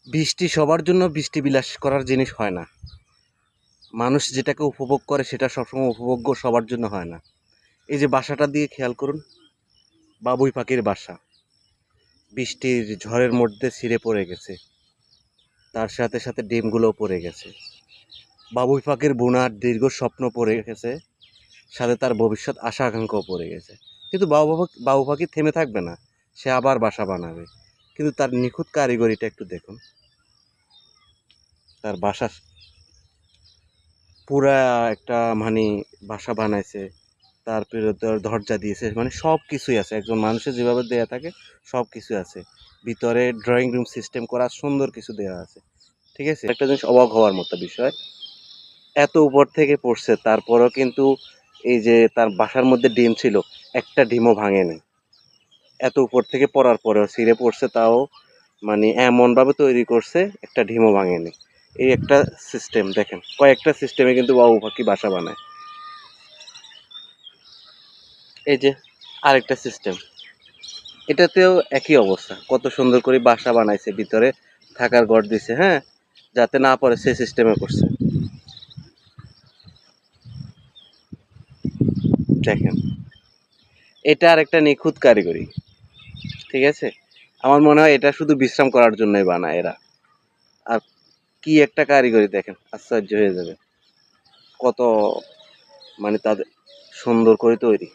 বৃষ্টি সবার জন্য বৃষ্টি বিলাস করার জিনিস হয় না। মানুষ যেটাকে উপভোগ করে সেটা সবসময় উপভোগ্য সবার জন্য হয় না। এই যে বাসাটা দিয়ে খেয়াল করুন, বাবুই পাখির বাসা বৃষ্টির ঝড়ের মধ্যে ছিঁড়ে পড়ে গেছে, তার সাথে সাথে ডিমগুলোও পড়ে গেছে। বাবুই পাখির বোনার দীর্ঘ স্বপ্ন পড়ে গেছে, সাথে তার ভবিষ্যৎ আশা আকাঙ্ক্ষাও পড়ে গেছে। কিন্তু বাবু পাখি থেমে থাকবে না, সে আবার বাসা বানাবে। কিন্তু তার নিখুঁত কারিগরিটা একটু দেখুন। তার বাসা পুরা একটা মানে বাসা বানাইছে, তারপরে তোর দরজা দিয়েছে, মানে সব কিছুই আছে। একজন মানুষের যেভাবে দেয়া থাকে সব কিছু আছে। ভিতরে ড্রয়িং রুম সিস্টেম করা সুন্দর কিছু দেওয়া আছে। ঠিক আছে, একটা জিনিস অবাক হওয়ার মতো বিষয়, এত উপর থেকে পড়ছে তারপরও কিন্তু এই যে তার বাসার মধ্যে ডিম ছিল, একটা ডিমও ভাঙেনি। এত উপর থেকে পড়ার পরেও ছিঁড়ে পড়ছে, তাও মানে এমনভাবে তৈরি করছে একটা ডিমও ভাঙেনি। এই একটা সিস্টেম দেখেন, কয়েকটা সিস্টেমে কিন্তু বাবু পাখি বাসা বানায়। এই যে আরেকটা সিস্টেম, এটাতেও একই অবস্থা। কত সুন্দর করে বাসা বানাইছে, ভিতরে থাকার ঘর দিছে, হ্যাঁ, যাতে না পড়ে সেই সিস্টেমে করছে। দেখেন, এটা আর একটা নিখুঁত কারিগরি। ঠিক আছে, আমার মনে হয় এটা শুধু বিশ্রাম করার জন্যই বানায় এরা। আর কি একটা কারিগরি দেখেন, আশ্চর্য হয়ে যাবে কত মানে তাদের সুন্দর করে তৈরি।